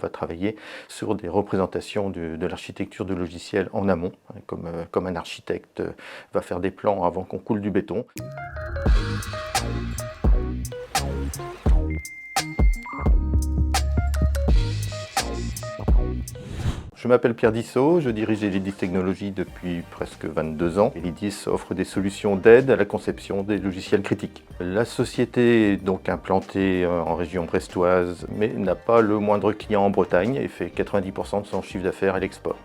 va travailler sur des représentations de l'architecture de logiciel en amont, comme un architecte va faire des plans avant qu'on coule du béton. Je m'appelle Pierre Dissot, je dirige Elidis Technologies depuis presque 22 ans. Elidis offre des solutions d'aide à la conception des logiciels critiques. La société est donc implantée en région brestoise, mais n'a pas le moindre client en Bretagne et fait 90% de son chiffre d'affaires à l'export.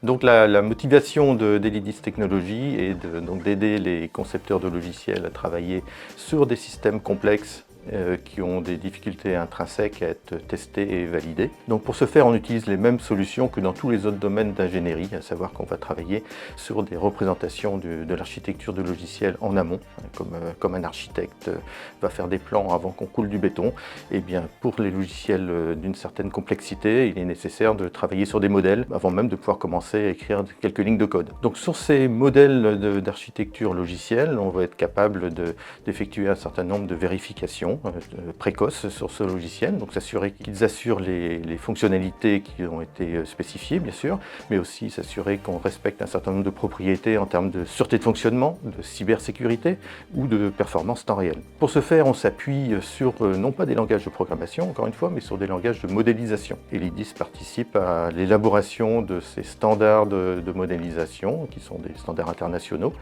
Donc la motivation d'Elidis Technologies est d'aider les concepteurs de logiciels à travailler sur des systèmes complexes qui ont des difficultés intrinsèques à être testés et validés. Donc pour ce faire, on utilise les mêmes solutions que dans tous les autres domaines d'ingénierie, à savoir qu'on va travailler sur des représentations de l'architecture de logiciel en amont, comme un architecte va faire des plans avant qu'on coule du béton. Et bien pour les logiciels d'une certaine complexité, il est nécessaire de travailler sur des modèles avant même de pouvoir commencer à écrire quelques lignes de code. Donc sur ces modèles d'architecture logicielle, on va être capable d'effectuer un certain nombre de vérifications précoces sur ce logiciel, donc s'assurer qu'ils assurent les fonctionnalités qui ont été spécifiées bien sûr, mais aussi s'assurer qu'on respecte un certain nombre de propriétés en termes de sûreté de fonctionnement, de cybersécurité ou de performance temps réel. Pour ce faire, on s'appuie sur non pas des langages de programmation encore une fois, mais sur des langages de modélisation. Elidis participe à l'élaboration de ces standards de modélisation qui sont des standards internationaux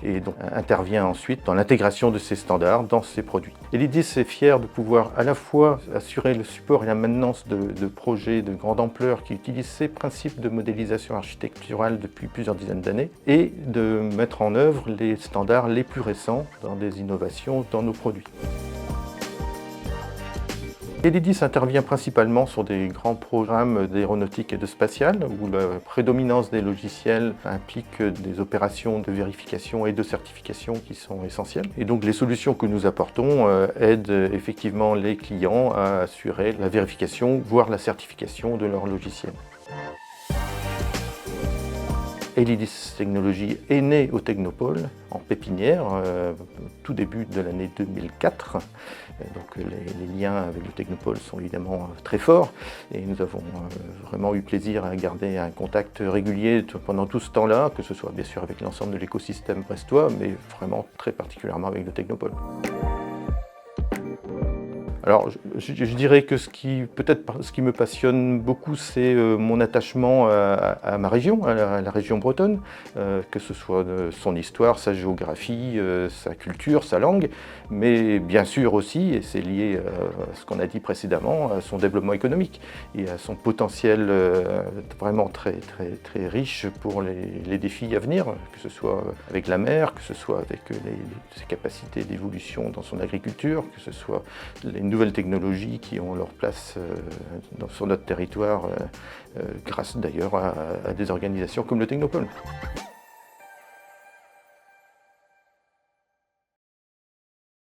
et donc intervient ensuite dans l'intégration de ces standards dans ses produits. Elidis est fier de pouvoir à la fois assurer le support et la maintenance de projets de grande ampleur qui utilisent ces principes de modélisation architecturale depuis plusieurs dizaines d'années et de mettre en œuvre les standards les plus récents dans des innovations dans nos produits. Elidis intervient principalement sur des grands programmes d'aéronautique et de spatial, où la prédominance des logiciels implique des opérations de vérification et de certification qui sont essentielles. Et donc les solutions que nous apportons aident effectivement les clients à assurer la vérification, voire la certification de leur logiciel. Elidis Technologies est né au Technopole, en pépinière, tout début de l'année 2004. Donc les liens avec le Technopole sont évidemment très forts et nous avons vraiment eu plaisir à garder un contact régulier pendant tout ce temps-là, que ce soit bien sûr avec l'ensemble de l'écosystème brestois, mais vraiment très particulièrement avec le Technopole. Alors, je dirais que ce qui me passionne beaucoup, c'est mon attachement à ma région, à la région bretonne, que ce soit son histoire, sa géographie, sa culture, sa langue, mais bien sûr aussi, et c'est lié à ce qu'on a dit précédemment, à son développement économique et à son potentiel vraiment très riche pour les défis à venir, que ce soit avec la mer, que ce soit avec ses capacités d'évolution dans son agriculture, que ce soit les nouvelles technologies qui ont leur place sur notre territoire, grâce d'ailleurs à des organisations comme le Technopole.